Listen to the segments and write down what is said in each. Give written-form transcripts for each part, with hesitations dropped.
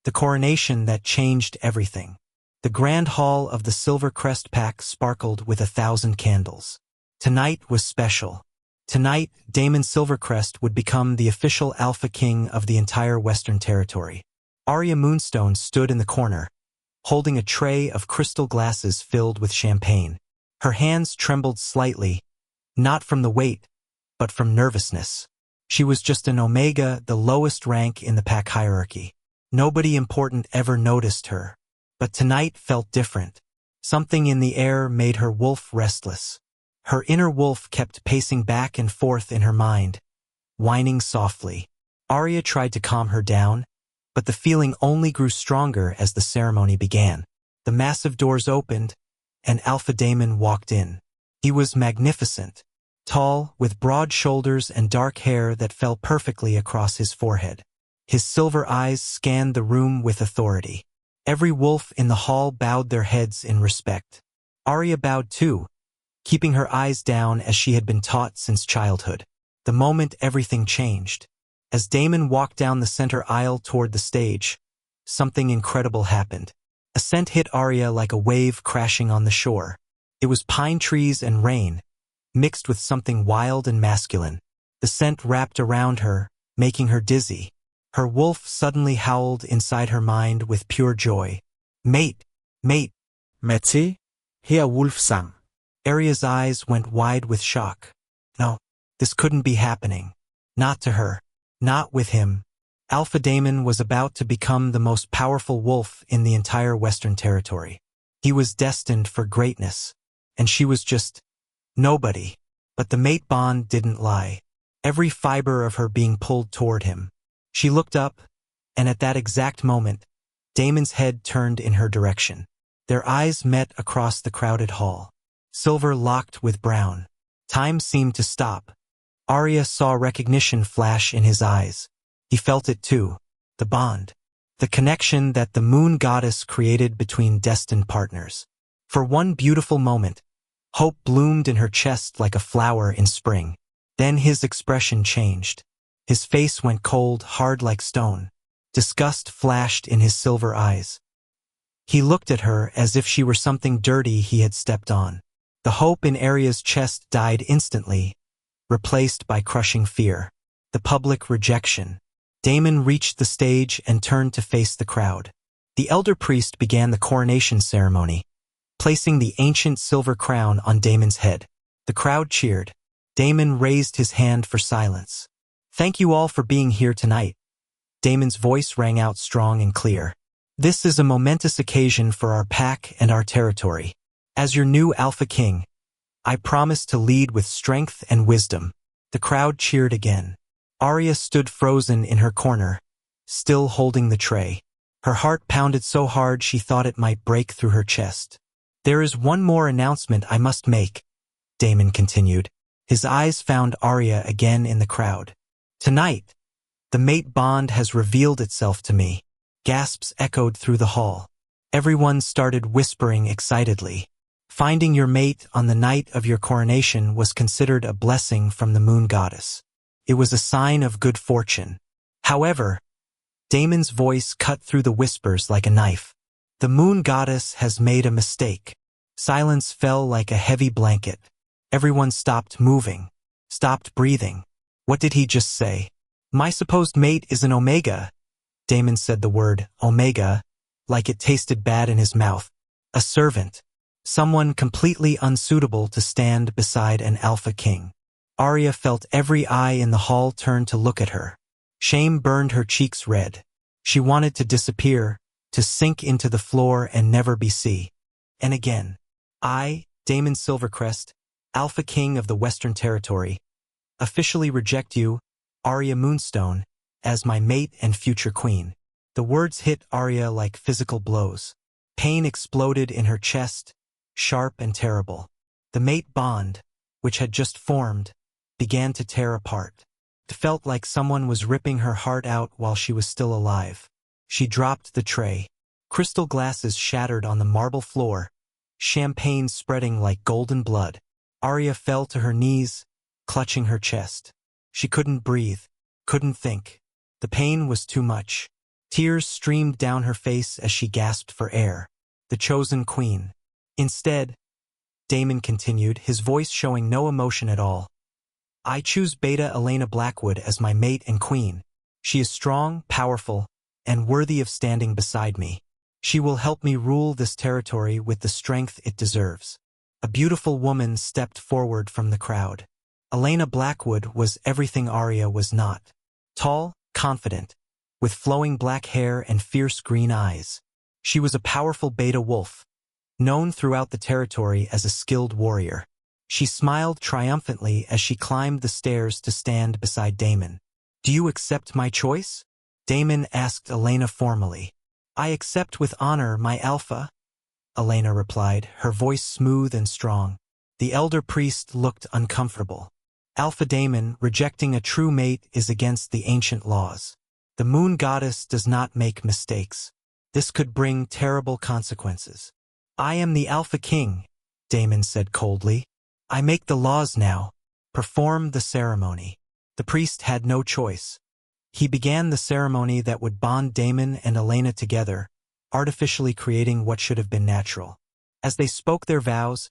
the coronation that changed everything. The grand hall of the Silver Crest Pack sparkled with 1,000 candles. Tonight was special. Tonight, Daemon Silvercrest would become the official Alpha King of the entire Western Territory. Arya Moonstone stood in the corner, holding a tray of crystal glasses filled with champagne. Her hands trembled slightly, not from the weight, but from nervousness. She was just an Omega, the lowest rank in the pack hierarchy. Nobody important ever noticed her. But tonight felt different. Something in the air made her wolf restless. Her inner wolf kept pacing back and forth in her mind, whining softly. Arya tried to calm her down, but the feeling only grew stronger as the ceremony began. The massive doors opened, and Alpha Daemon walked in. He was magnificent, tall, with broad shoulders and dark hair that fell perfectly across his forehead. His silver eyes scanned the room with authority. Every wolf in the hall bowed their heads in respect. Arya bowed too, keeping her eyes down as she had been taught since childhood. The moment everything changed. As Daemon walked down the center aisle toward the stage, something incredible happened. A scent hit Arya like a wave crashing on the shore. It was pine trees and rain, mixed with something wild and masculine. The scent wrapped around her, making her dizzy. Her wolf suddenly howled inside her mind with pure joy. Mate! Mate! Mate? Herr Wolf sang. Arya's eyes went wide with shock. No, this couldn't be happening. Not to her. Not with him. Alpha Daemon was about to become the most powerful wolf in the entire Western Territory. He was destined for greatness, and she was just nobody. But the mate bond didn't lie. Every fiber of her being pulled toward him. She looked up, and at that exact moment, Daemon's head turned in her direction. Their eyes met across the crowded hall. Silver locked with brown. Time seemed to stop. Arya saw recognition flash in his eyes. He felt it too. The bond. The connection that the moon goddess created between destined partners. For one beautiful moment, hope bloomed in her chest like a flower in spring. Then his expression changed. His face went cold, hard like stone. Disgust flashed in his silver eyes. He looked at her as if she were something dirty he had stepped on. The hope in Arya's chest died instantly, replaced by crushing fear. The public rejection. Daemon reached the stage and turned to face the crowd. The elder priest began the coronation ceremony, placing the ancient silver crown on Daemon's head. The crowd cheered. Daemon raised his hand for silence. Thank you all for being here tonight. Daemon's voice rang out strong and clear. This is a momentous occasion for our pack and our territory. As your new Alpha King, I promise to lead with strength and wisdom. The crowd cheered again. Arya stood frozen in her corner, still holding the tray. Her heart pounded so hard she thought it might break through her chest. There is one more announcement I must make, Daemon continued. His eyes found Arya again in the crowd. Tonight, the mate bond has revealed itself to me. Gasps echoed through the hall. Everyone started whispering excitedly. Finding your mate on the night of your coronation was considered a blessing from the moon goddess. It was a sign of good fortune. However, Daemon's voice cut through the whispers like a knife. The moon goddess has made a mistake. Silence fell like a heavy blanket. Everyone stopped moving, stopped breathing. What did he just say? My supposed mate is an Omega. Daemon said the word Omega, like it tasted bad in his mouth. A servant. Someone completely unsuitable to stand beside an Alpha King. Arya felt every eye in the hall turn to look at her. Shame burned her cheeks red. She wanted to disappear, to sink into the floor and never be seen. And again, I, Daemon Silvercrest, Alpha King of the Western Territory, officially reject you, Arya Moonstone, as my mate and future queen. The words hit Arya like physical blows. Pain exploded in her chest, sharp and terrible. The mate bond, which had just formed, began to tear apart. It felt like someone was ripping her heart out while she was still alive. She dropped the tray. Crystal glasses shattered on the marble floor, champagne spreading like golden blood. Arya fell to her knees, clutching her chest. She couldn't breathe, couldn't think. The pain was too much. Tears streamed down her face as she gasped for air. The chosen queen. Instead, Damon continued, his voice showing no emotion at all. I choose Beta Elena Blackwood as my mate and queen. She is strong, powerful, and worthy of standing beside me. She will help me rule this territory with the strength it deserves. A beautiful woman stepped forward from the crowd. Elena Blackwood was everything Arya was not. Tall, confident, with flowing black hair and fierce green eyes. She was a powerful beta wolf, known throughout the territory as a skilled warrior. She smiled triumphantly as she climbed the stairs to stand beside Damon. Do you accept my choice? Damon asked Elena formally. I accept with honor, my alpha, Elena replied, her voice smooth and strong. The elder priest looked uncomfortable. Alpha Damon, rejecting a true mate is against the ancient laws. The moon goddess does not make mistakes. This could bring terrible consequences. I am the Alpha King, Damon said coldly. I make the laws now. Perform the ceremony. The priest had no choice. He began the ceremony that would bond Damon and Elena together, artificially creating what should have been natural. As they spoke their vows,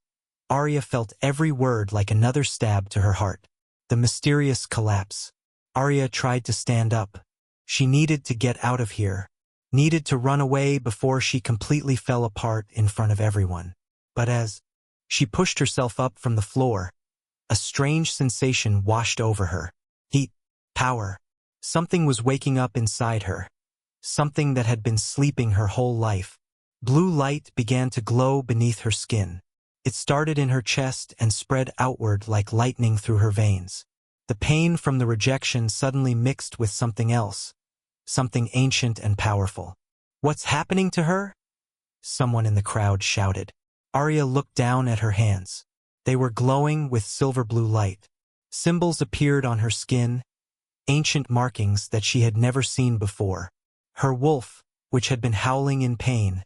Arya felt every word like another stab to her heart. The mysterious collapse. Arya tried to stand up. She needed to get out of here, needed to run away before she completely fell apart in front of everyone. But as she pushed herself up from the floor, a strange sensation washed over her. Heat, power. Something was waking up inside her. Something that had been sleeping her whole life. Blue light began to glow beneath her skin. It started in her chest and spread outward like lightning through her veins. The pain from the rejection suddenly mixed with something else, something ancient and powerful. What's happening to her? Someone in the crowd shouted. Arya looked down at her hands. They were glowing with silver blue light. Symbols appeared on her skin, ancient markings that she had never seen before. Her wolf, which had been howling in pain,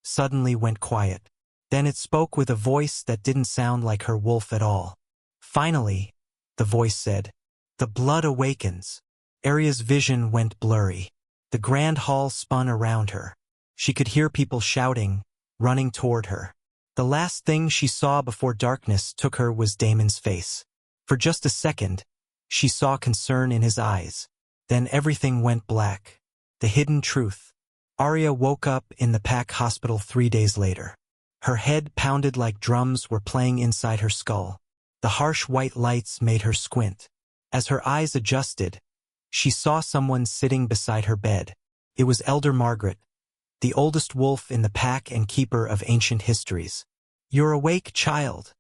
suddenly went quiet. Then it spoke with a voice that didn't sound like her wolf at all. Finally, the voice said, "The blood awakens." Arya's vision went blurry. The grand hall spun around her. She could hear people shouting, running toward her. The last thing she saw before darkness took her was Damon's face. For just a second, she saw concern in his eyes. Then everything went black. The hidden truth. Arya woke up in the Pack Hospital 3 days later. Her head pounded like drums were playing inside her skull. The harsh white lights made her squint. As her eyes adjusted, she saw someone sitting beside her bed. It was Elder Margaret, the oldest wolf in the pack and keeper of ancient histories. "You're awake, child,"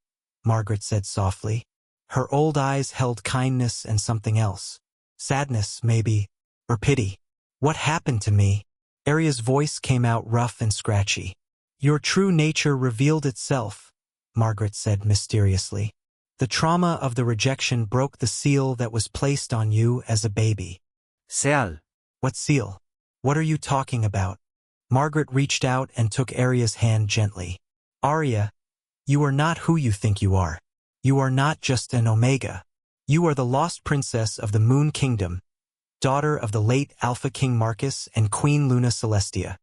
Margaret said softly. Her old eyes held kindness and something else. Sadness, maybe, or pity. "What happened to me?" Arya's voice came out rough and scratchy. "Your true nature revealed itself," Margaret said mysteriously. "The trauma of the rejection broke the seal that was placed on you as a baby." Seal. "What seal? What are you talking about?" Margaret reached out and took Arya's hand gently. "Arya, you are not who you think you are. You are not just an Omega. You are the lost princess of the Moon Kingdom, daughter of the late Alpha King Marcus and Queen Luna Celestia."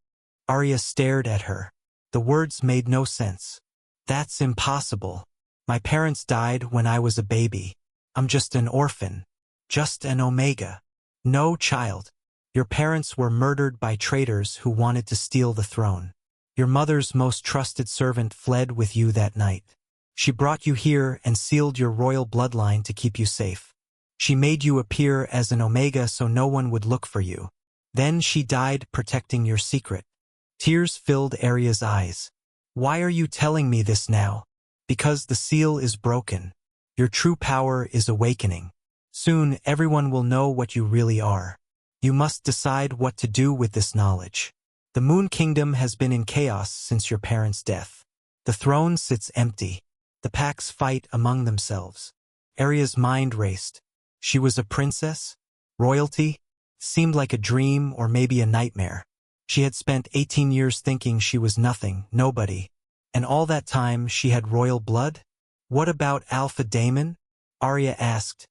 Arya stared at her. The words made no sense. "That's impossible. My parents died when I was a baby. I'm just an orphan. Just an Omega." "No, child. Your parents were murdered by traitors who wanted to steal the throne. Your mother's most trusted servant fled with you that night. She brought you here and sealed your royal bloodline to keep you safe. She made you appear as an Omega so no one would look for you. Then she died protecting your secret." Tears filled Arya's eyes. "Why are you telling me this now?" "Because the seal is broken. Your true power is awakening. Soon everyone will know what you really are. You must decide what to do with this knowledge. The Moon Kingdom has been in chaos since your parents' death. The throne sits empty. The packs fight among themselves." Arya's mind raced. She was a princess? Royalty? Seemed like a dream or maybe a nightmare. She had spent 18 years thinking she was nothing, nobody. And all that time she had royal blood? "What about Alpha Damon?" Arya asked,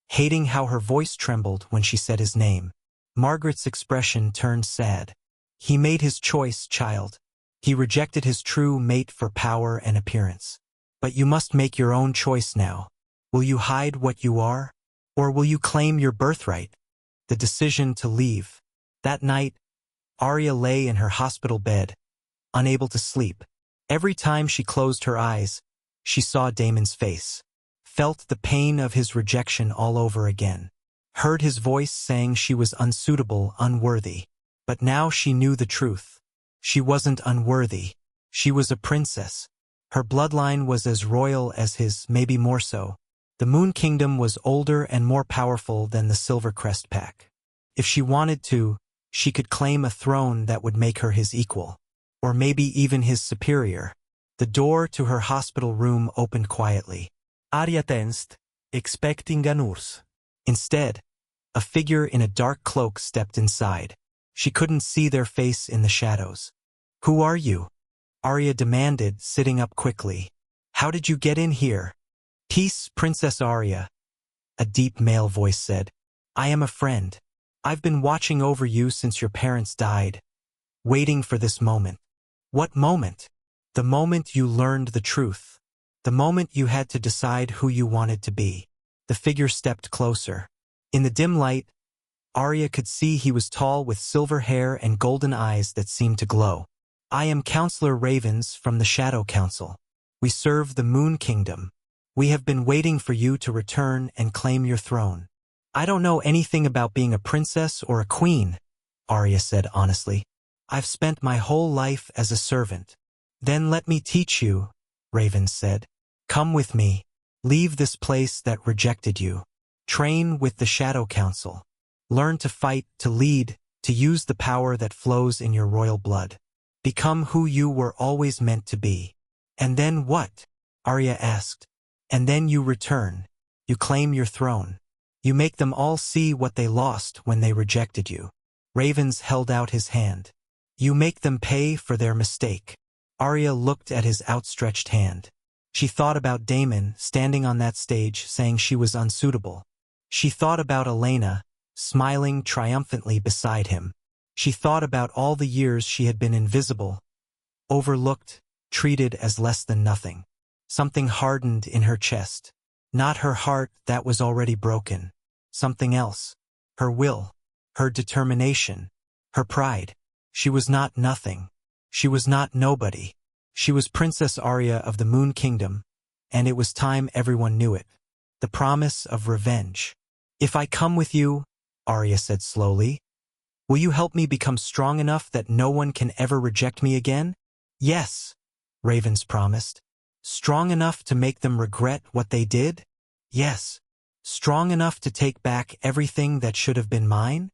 hating how her voice trembled when she said his name. Margaret's expression turned sad. He made his choice, child. He rejected his true mate for power and appearance. But you must make your own choice now. Will you hide what you are? Or will you claim your birthright? The decision to leave. That night, Arya lay in her hospital bed, unable to sleep. Every time she closed her eyes, she saw Daemon's face, felt the pain of his rejection all over again, heard his voice saying she was unsuitable, unworthy. But now she knew the truth. She wasn't unworthy. She was a princess. Her bloodline was as royal as his, maybe more so. The Moon Kingdom was older and more powerful than the Silver Crest Pack. If she wanted to, she could claim a throne that would make her his equal, or maybe even his superior. The door to her hospital room opened quietly. Arya tensed, expecting a nurse. Instead, a figure in a dark cloak stepped inside. She couldn't see their face in the shadows. "Who are you?" Arya demanded, sitting up quickly. "How did you get in here?" "Peace, Princess Arya," a deep male voice said. "I am a friend. I've been watching over you since your parents died, waiting for this moment." "What moment?" "The moment you learned the truth. The moment you had to decide who you wanted to be." The figure stepped closer. In the dim light, Arya could see he was tall with silver hair and golden eyes that seemed to glow. "I am Counselor Ravens from the Shadow Council. We serve the Moon Kingdom. We have been waiting for you to return and claim your throne." "I don't know anything about being a princess or a queen," Arya said honestly. "I've spent my whole life as a servant." "Then let me teach you," Ravens said. "Come with me. Leave this place that rejected you. Train with the Shadow Council. Learn to fight, to lead, to use the power that flows in your royal blood. Become who you were always meant to be." "And then what?" Arya asked. "And then you return. You claim your throne. You make them all see what they lost when they rejected you." Ravens held out his hand. "You make them pay for their mistake." Arya looked at his outstretched hand. She thought about Daemon standing on that stage saying she was unsuitable. She thought about Elena, smiling triumphantly beside him. She thought about all the years she had been invisible, overlooked, treated as less than nothing. Something hardened in her chest. Not her heart that was already broken. Something else. Her will. Her determination. Her pride. She was not nothing. She was not nobody. She was Princess Arya of the Moon Kingdom, and it was time everyone knew it. The promise of revenge. "If I come with you," Arya said slowly, "will you help me become strong enough that no one can ever reject me again?" "Yes," Ravens promised. "Strong enough to make them regret what they did?" "Yes." "Strong enough to take back everything that should have been mine?"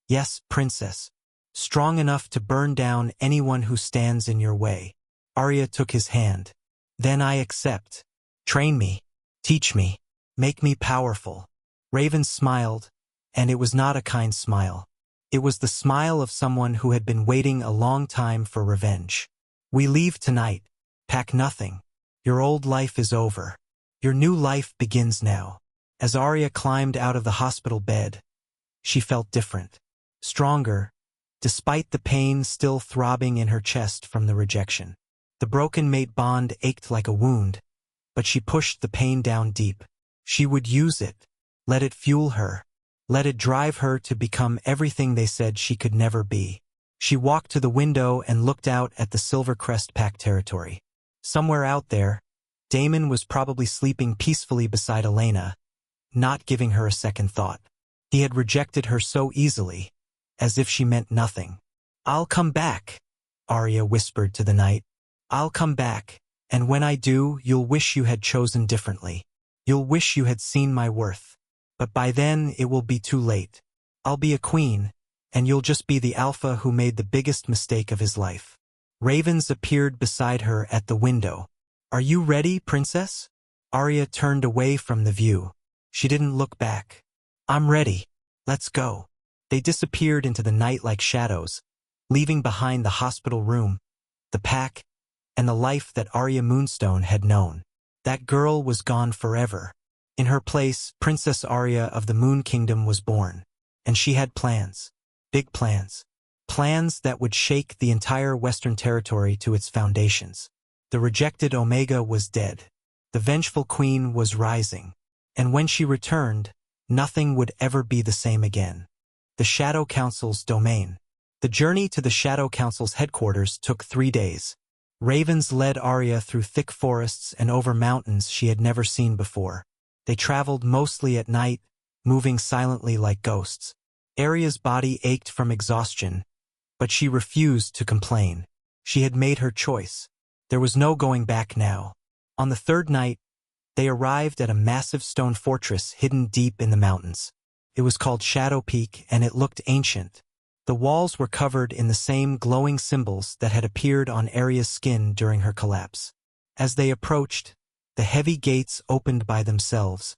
"Yes, Princess." "Strong enough to burn down anyone who stands in your way?" Arya took his hand. "Then I accept. Train me. Teach me. Make me powerful." Raven smiled, and it was not a kind smile. It was the smile of someone who had been waiting a long time for revenge. "We leave tonight. Pack nothing. Your old life is over. Your new life begins now." As Arya climbed out of the hospital bed, she felt different. Stronger, despite the pain still throbbing in her chest from the rejection. The broken mate bond ached like a wound, but she pushed the pain down deep. She would use it, let it fuel her, let it drive her to become everything they said she could never be. She walked to the window and looked out at the Silver Crest Pack territory. Somewhere out there, Daemon was probably sleeping peacefully beside Elena, not giving her a second thought. He had rejected her so easily, as if she meant nothing. "I'll come back," Arya whispered to the night. "I'll come back, and when I do, you'll wish you had chosen differently. You'll wish you had seen my worth. But by then, it will be too late. I'll be a queen, and you'll just be the alpha who made the biggest mistake of his life." Ravens appeared beside her at the window. "Are you ready, Princess?" Arya turned away from the view. She didn't look back. "I'm ready. Let's go." They disappeared into the night like shadows, leaving behind the hospital room, the pack, and the life that Arya Moonstone had known. That girl was gone forever. In her place, Princess Arya of the Moon Kingdom was born, and she had plans. Big plans. Plans that would shake the entire Western Territory to its foundations. The rejected Omega was dead. The vengeful queen was rising. And when she returned, nothing would ever be the same again. The Shadow Council's domain. The journey to the Shadow Council's headquarters took 3 days. Ravens led Arya through thick forests and over mountains she had never seen before. They traveled mostly at night, moving silently like ghosts. Arya's body ached from exhaustion, but she refused to complain. She had made her choice. There was no going back now. On the 3rd night, they arrived at a massive stone fortress hidden deep in the mountains. It was called Shadow Peak, and it looked ancient. The walls were covered in the same glowing symbols that had appeared on Arya's skin during her collapse. As they approached, the heavy gates opened by themselves,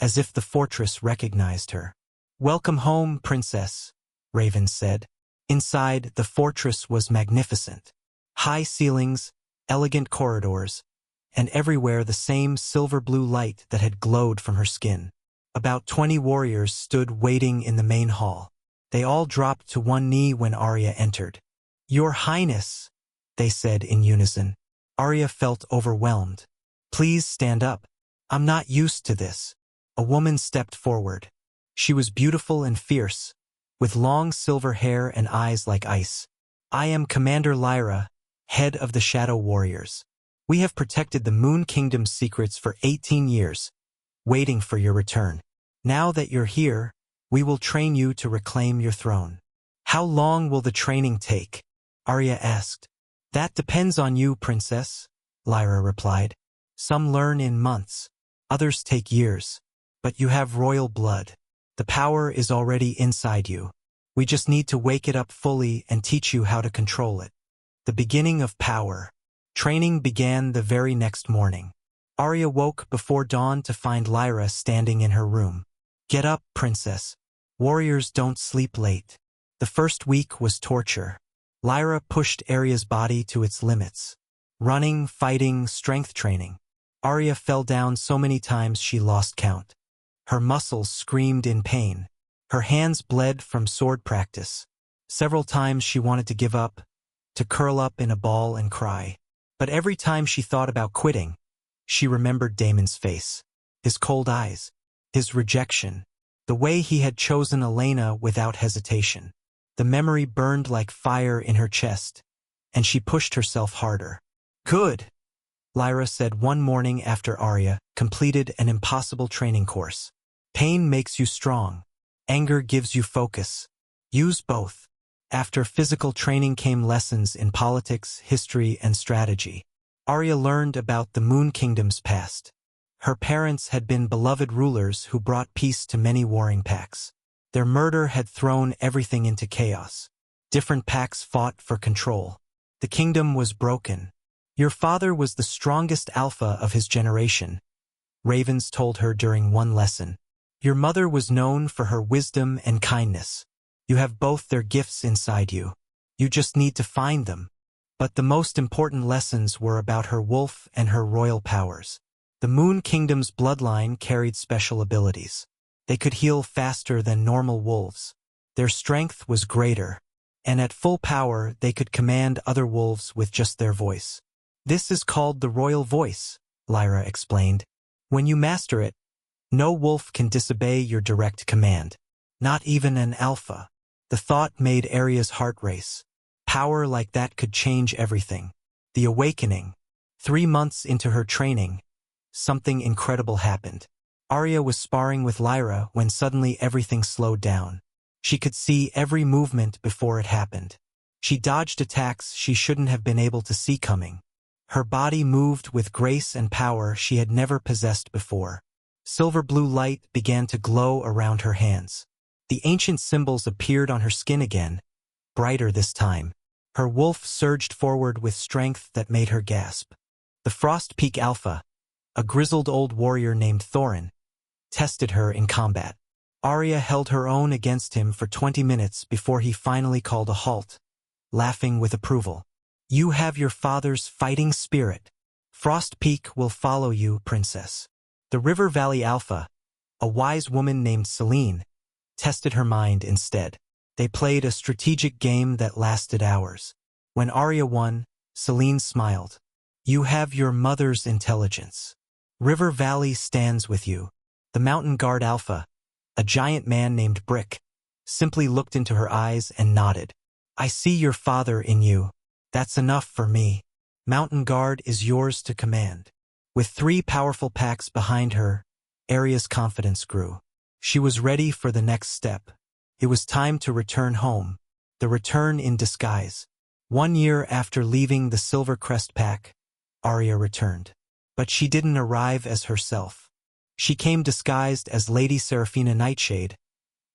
as if the fortress recognized her. "Welcome home, princess," Raven said. Inside, the fortress was magnificent. High ceilings, elegant corridors, and everywhere the same silver-blue light that had glowed from her skin. About 20 warriors stood waiting in the main hall. They all dropped to one knee when Arya entered. "Your Highness," they said in unison. Arya felt overwhelmed. "Please stand up. I'm not used to this." A woman stepped forward. She was beautiful and fierce, with long silver hair and eyes like ice. "I am Commander Lyra, head of the Shadow Warriors. We have protected the Moon Kingdom's secrets for 18 years, waiting for your return. Now that you're here, we will train you to reclaim your throne." "How long will the training take?" Arya asked. "That depends on you, princess," Lyra replied. "Some learn in months, others take years. But you have royal blood. The power is already inside you. We just need to wake it up fully and teach you how to control it." The beginning of power. Training began the very next morning. Arya woke before dawn to find Lyra standing in her room. "Get up, princess. Warriors don't sleep late." The first week was torture. Lyra pushed Arya's body to its limits. Running, fighting, strength training. Arya fell down so many times she lost count. Her muscles screamed in pain. Her hands bled from sword practice. Several times she wanted to give up, to curl up in a ball and cry. But every time she thought about quitting, she remembered Daemon's face, his cold eyes, his rejection, the way he had chosen Elena without hesitation. The memory burned like fire in her chest, and she pushed herself harder. "Good," Lyra said one morning after Arya completed an impossible training course. "Pain makes you strong. Anger gives you focus. Use both." After physical training came lessons in politics, history, and strategy. Arya learned about the Moon Kingdom's past. Her parents had been beloved rulers who brought peace to many warring pacts. Their murder had thrown everything into chaos. Different pacts fought for control. The kingdom was broken. "Your father was the strongest alpha of his generation," Ravens told her during one lesson. "Your mother was known for her wisdom and kindness. You have both their gifts inside you. You just need to find them." But the most important lessons were about her wolf and her royal powers. The Moon Kingdom's bloodline carried special abilities. They could heal faster than normal wolves. Their strength was greater, and at full power they could command other wolves with just their voice. "This is called the royal voice," Lyra explained. "When you master it, no wolf can disobey your direct command. Not even an alpha." The thought made Arya's heart race. Power like that could change everything. The awakening. 3 months into her training, something incredible happened. Arya was sparring with Lyra when suddenly everything slowed down. She could see every movement before it happened. She dodged attacks she shouldn't have been able to see coming. Her body moved with grace and power she had never possessed before. Silver blue light began to glow around her hands. The ancient symbols appeared on her skin again, brighter this time. Her wolf surged forward with strength that made her gasp. The Frost Peak Alpha, a grizzled old warrior named Thorin, tested her in combat. Arya held her own against him for 20 minutes before he finally called a halt, laughing with approval. "You have your father's fighting spirit. Frost Peak will follow you, princess." The River Valley Alpha, a wise woman named Selene, tested her mind instead. They played a strategic game that lasted hours. When Arya won, Selene smiled. You have your mother's intelligence. River Valley stands with you. The mountain guard Alpha, a giant man named Brick, simply looked into her eyes and nodded. I see your father in you. That's enough for me. Mountain Guard is yours to command. With 3 powerful packs behind her, Arya's confidence grew. She was ready for the next step. It was time to return home. The return in disguise. 1 year after leaving the Silver Crest Pack, Arya returned. But she didn't arrive as herself. She came disguised as Lady Seraphina Nightshade,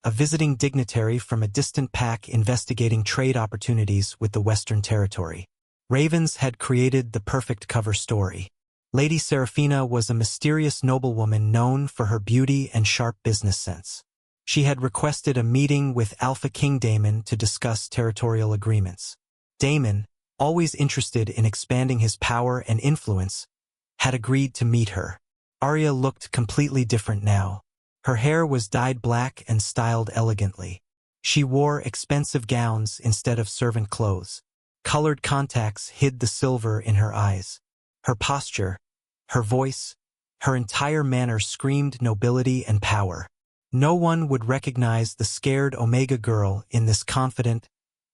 a visiting dignitary from a distant pack investigating trade opportunities with the Western Territory. Ravens had created the perfect cover story. Lady Seraphina was a mysterious noblewoman known for her beauty and sharp business sense. She had requested a meeting with Alpha King Daemon to discuss territorial agreements. Daemon, always interested in expanding his power and influence, had agreed to meet her. Arya looked completely different now. Her hair was dyed black and styled elegantly. She wore expensive gowns instead of servant clothes. Colored contacts hid the silver in her eyes. Her posture, her voice, her entire manner screamed nobility and power. No one would recognize the scared Omega girl in this confident,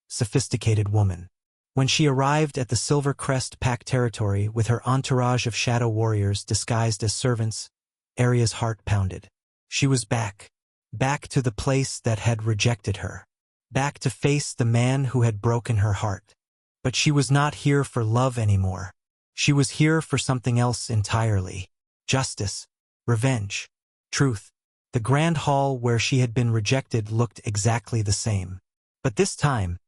sophisticated woman. When she arrived at the Silver Crest Pack territory with her entourage of shadow warriors disguised as servants, Arya's heart pounded. She was back. Back to the place that had rejected her. Back to face the man who had broken her heart. But she was not here for love anymore. She was here for something else entirely. Justice, revenge, truth. The grand hall where she had been rejected looked exactly the same. But this time,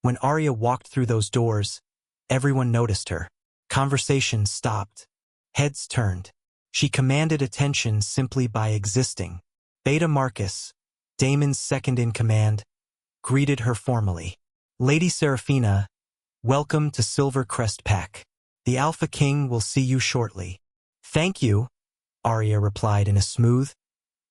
when Arya walked through those doors, everyone noticed her. Conversations stopped. Heads turned. She commanded attention simply by existing. Beta Marcus, Daemon's second-in-command, greeted her formally. Lady Seraphina, welcome to Silver Crest Pack. The Alpha King will see you shortly. Thank you, Arya replied in a smooth,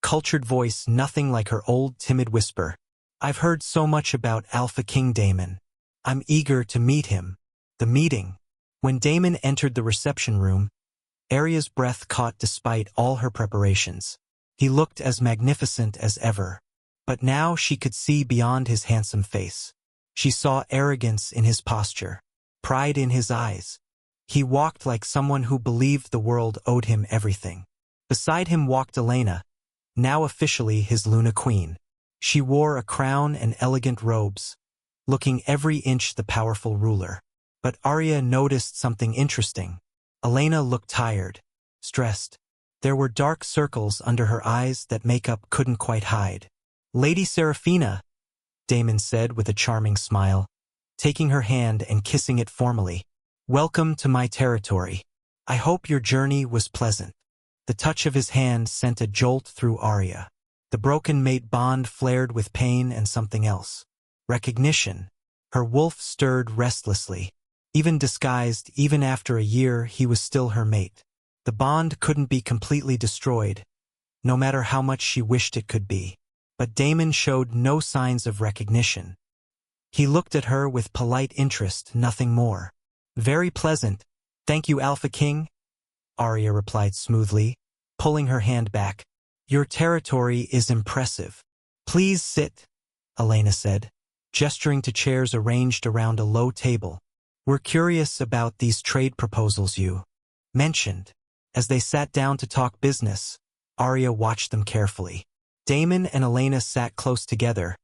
cultured voice nothing like her old timid whisper. I've heard so much about Alpha King Daemon. I'm eager to meet him. The meeting. When Daemon entered the reception room, Arya's breath caught despite all her preparations. He looked as magnificent as ever. But now she could see beyond his handsome face. She saw arrogance in his posture, pride in his eyes. He walked like someone who believed the world owed him everything. Beside him walked Elena, now officially his Luna Queen. She wore a crown and elegant robes, looking every inch the powerful ruler. But Arya noticed something interesting. Elena looked tired, stressed. There were dark circles under her eyes that makeup couldn't quite hide. Lady Seraphina, Daemon said with a charming smile, taking her hand and kissing it formally. Welcome to my territory. I hope your journey was pleasant. The touch of his hand sent a jolt through Arya. The broken mate bond flared with pain and something else. Recognition. Her wolf stirred restlessly. Even disguised, even after a year, he was still her mate. The bond couldn't be completely destroyed, no matter how much she wished it could be. But Daemon showed no signs of recognition. He looked at her with polite interest, nothing more. Very pleasant. Thank you, Alpha King, Arya replied smoothly, pulling her hand back. Your territory is impressive. Please sit, Elena said, gesturing to chairs arranged around a low table. We're curious about these trade proposals you mentioned. As they sat down to talk business, Arya watched them carefully. Daemon and Elena sat close together,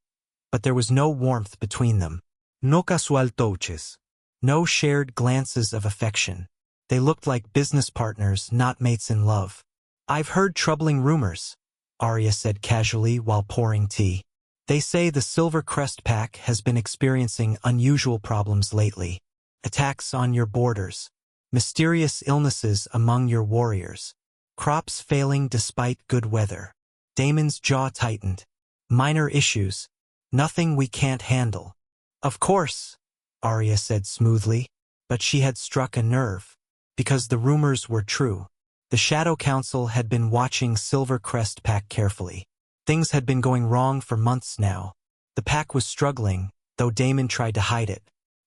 but there was no warmth between them. No casual touches. No shared glances of affection. They looked like business partners, not mates in love. I've heard troubling rumors, Arya said casually while pouring tea. They say the Silver Crest Pack has been experiencing unusual problems lately. Attacks on your borders. Mysterious illnesses among your warriors. Crops failing despite good weather. Daemon's jaw tightened. Minor issues. Nothing we can't handle. Of course, Arya said smoothly, but she had struck a nerve. Because the rumors were true. The Shadow Council had been watching Silver Crest Pack carefully. Things had been going wrong for months now. The pack was struggling, though Damon tried to hide it.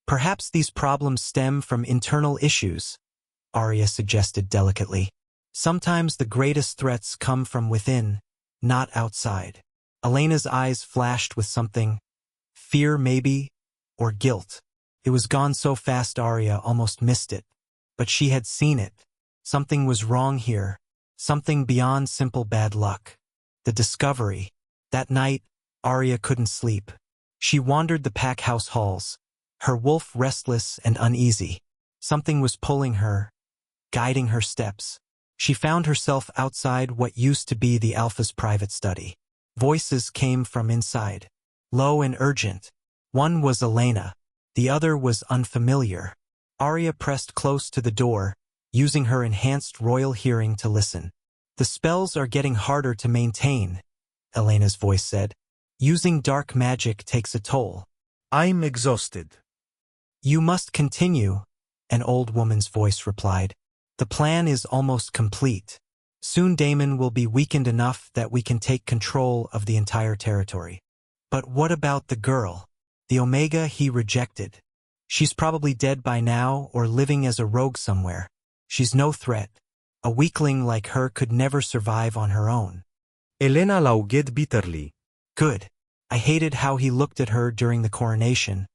Perhaps these problems stem from internal issues, Arya suggested delicately. Sometimes the greatest threats come from within, not outside. Elena's eyes flashed with something. Fear, maybe, or guilt. It was gone so fast Arya almost missed it. But she had seen it. Something was wrong here. Something beyond simple bad luck. The discovery. That night, Arya couldn't sleep. She wandered the pack house halls, her wolf restless and uneasy. Something was pulling her, guiding her steps. She found herself outside what used to be the Alpha's private study. Voices came from inside, low and urgent. One was Elena, the other was unfamiliar. Arya pressed close to the door, using her enhanced royal hearing to listen. The spells are getting harder to maintain, Elena's voice said. Using dark magic takes a toll. I'm exhausted. You must continue, an old woman's voice replied. The plan is almost complete. Soon Damon will be weakened enough that we can take control of the entire territory. But what about the girl? The Omega he rejected. She's probably dead by now or living as a rogue somewhere. She's no threat. A weakling like her could never survive on her own. Elena laughed bitterly. Good. I hated how he looked at her during the coronation,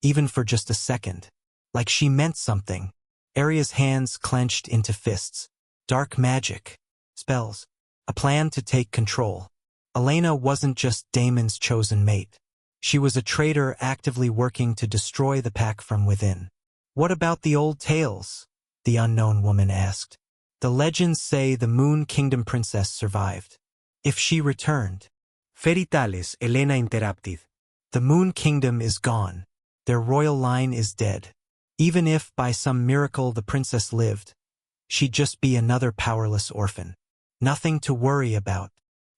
even for just a second. Like she meant something. Arya's hands clenched into fists. Dark magic. Spells. A plan to take control. Elena wasn't just Damon's chosen mate. She was a traitor actively working to destroy the pack from within. What about the old tales? The unknown woman asked. The legends say the Moon Kingdom princess survived. If she returned. Fairy tales, Elena interrupted. The Moon Kingdom is gone. Their royal line is dead. Even if by some miracle the princess lived, she'd just be another powerless orphan. Nothing to worry about.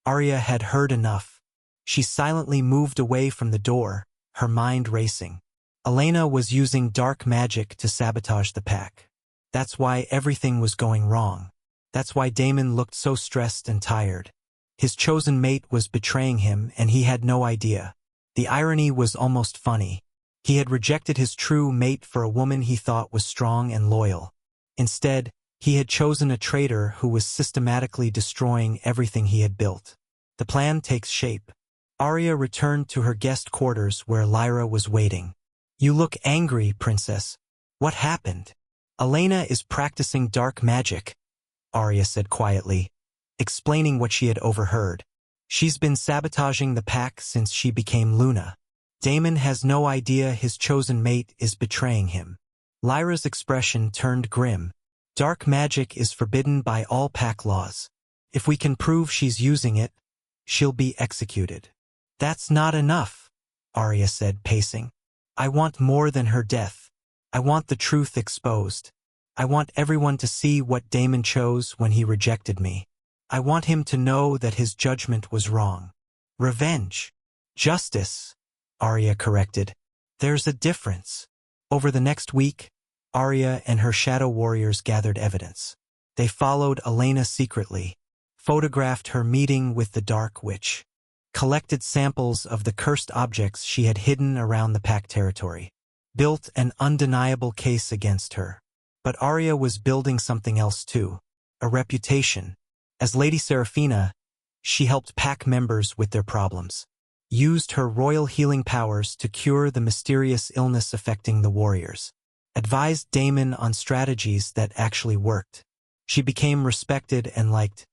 Arya had heard enough. She silently moved away from the door, her mind racing. Elena was using dark magic to sabotage the pack. That's why everything was going wrong. That's why Damon looked so stressed and tired. His chosen mate was betraying him and he had no idea. The irony was almost funny. He had rejected his true mate for a woman he thought was strong and loyal. Instead, he had chosen a traitor who was systematically destroying everything he had built. The plan takes shape. Arya returned to her guest quarters where Lyra was waiting. You look angry, princess. What happened? Elena is practicing dark magic, Arya said quietly, explaining what she had overheard. She's been sabotaging the pack since she became Luna. Damon has no idea his chosen mate is betraying him. Lyra's expression turned grim. Dark magic is forbidden by all pack laws. If we can prove she's using it, she'll be executed. That's not enough, Arya said, pacing. I want more than her death. I want the truth exposed. I want everyone to see what Damon chose when he rejected me. I want him to know that his judgment was wrong. Revenge. Justice, Arya corrected. There's a difference. Over the next week, Arya and her shadow warriors gathered evidence. They followed Elena secretly, photographed her meeting with the Dark Witch, collected samples of the cursed objects she had hidden around the pack territory, built an undeniable case against her. But Arya was building something else too, a reputation. As Lady Seraphina, she helped pack members with their problems, used her royal healing powers to cure the mysterious illness affecting the warriors, advised Damon on strategies that actually worked. She became respected and liked.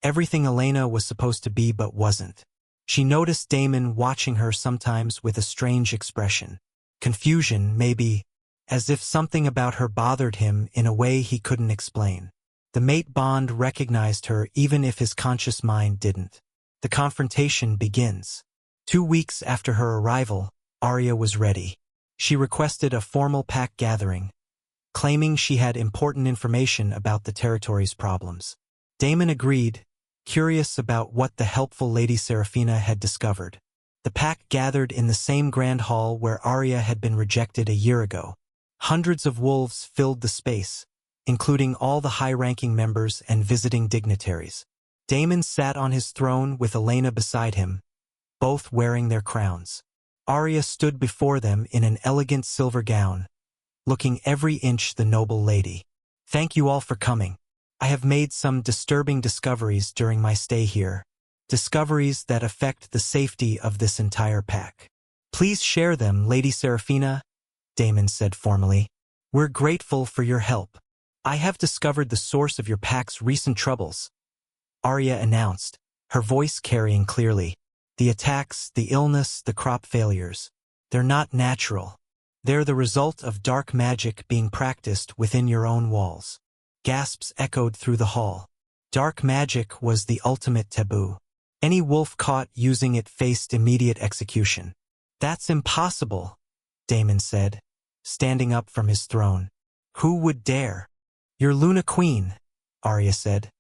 Everything Elena was supposed to be but wasn't. She noticed Damon watching her sometimes with a strange expression. Confusion, maybe, as if something about her bothered him in a way he couldn't explain. The mate bond recognized her even if his conscious mind didn't. The confrontation begins. 2 weeks after her arrival, Arya was ready. She requested a formal pack gathering, claiming she had important information about the territory's problems. Damon agreed, curious about what the helpful Lady Seraphina had discovered. The pack gathered in the same grand hall where Arya had been rejected a year ago. Hundreds of wolves filled the space, including all the high-ranking members and visiting dignitaries. Damon sat on his throne with Elena beside him, both wearing their crowns. Arya stood before them in an elegant silver gown, looking every inch the noble lady. Thank you all for coming. I have made some disturbing discoveries during my stay here. Discoveries that affect the safety of this entire pack. Please share them, Lady Seraphina, Daemon said formally. We're grateful for your help. I have discovered the source of your pack's recent troubles, Arya announced, her voice carrying clearly. The attacks, the illness, the crop failures. They're not natural. They're the result of dark magic being practiced within your own walls. Gasps echoed through the hall. Dark magic was the ultimate taboo. Any wolf caught using it faced immediate execution. That's impossible, Daemon said, standing up from his throne. Who would dare? You're Luna Queen, Arya said,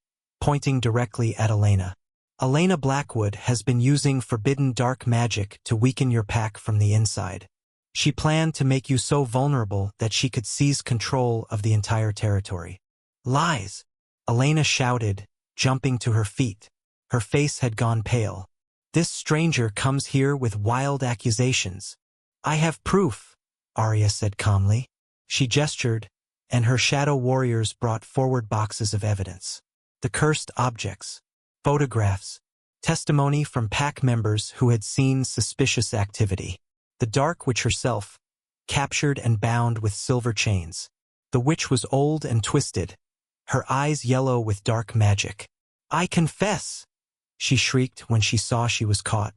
pointing directly at Elena. Elena Blackwood has been using forbidden dark magic to weaken your pack from the inside. She planned to make you so vulnerable that she could seize control of the entire territory. Lies! Elena shouted, jumping to her feet. Her face had gone pale. This stranger comes here with wild accusations. I have proof, Arya said calmly. She gestured, and her shadow warriors brought forward boxes of evidence. The cursed objects, photographs, testimony from pack members who had seen suspicious activity. The Dark Witch herself, captured and bound with silver chains. The witch was old and twisted, her eyes yellow with dark magic. I confess, she shrieked when she saw she was caught.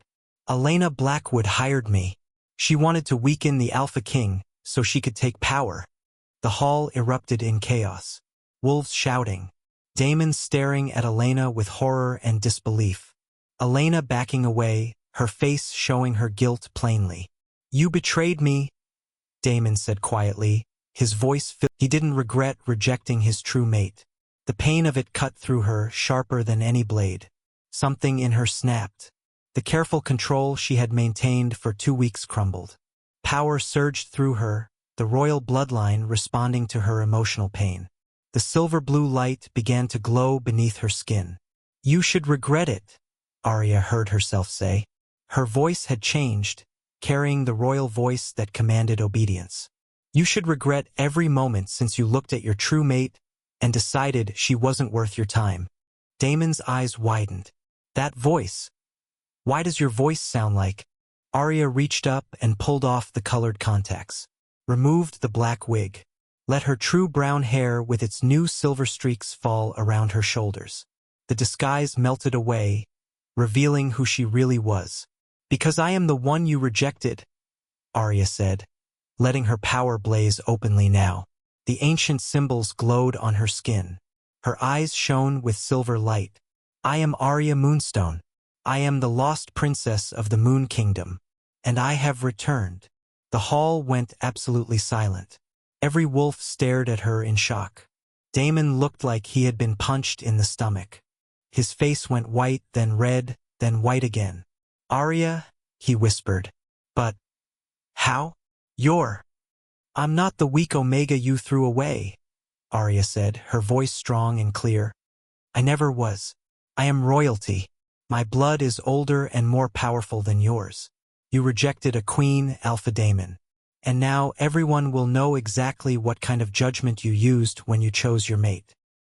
Elena Blackwood hired me. She wanted to weaken the Alpha King so she could take power. The hall erupted in chaos. Wolves shouting. Daemon staring at Elena with horror and disbelief. Elena backing away, her face showing her guilt plainly. You betrayed me, Daemon said quietly, his voice filled. He didn't regret rejecting his true mate. The pain of it cut through her sharper than any blade. Something in her snapped. The careful control she had maintained for 2 weeks crumbled. Power surged through her, the royal bloodline responding to her emotional pain. The silver blue light began to glow beneath her skin. You should regret it, Arya heard herself say. Her voice had changed, carrying the royal voice that commanded obedience. You should regret every moment since you looked at your true mate and decided she wasn't worth your time. Daemon's eyes widened. That voice. Why does your voice sound like? Arya reached up and pulled off the colored contacts. Removed the black wig. Let her true brown hair with its new silver streaks fall around her shoulders. The disguise melted away, revealing who she really was. Because I am the one you rejected, Arya said, letting her power blaze openly now. The ancient symbols glowed on her skin. Her eyes shone with silver light. I am Arya Moonstone. I am the lost princess of the Moon Kingdom, and I have returned. The hall went absolutely silent. Every wolf stared at her in shock. Daemon looked like he had been punched in the stomach. His face went white, then red, then white again. Arya, he whispered. But how? I'm not the weak Omega you threw away, Arya said, her voice strong and clear. I never was. I am royalty. My blood is older and more powerful than yours. You rejected a queen, Alpha Daemon. And now everyone will know exactly what kind of judgment you used when you chose your mate.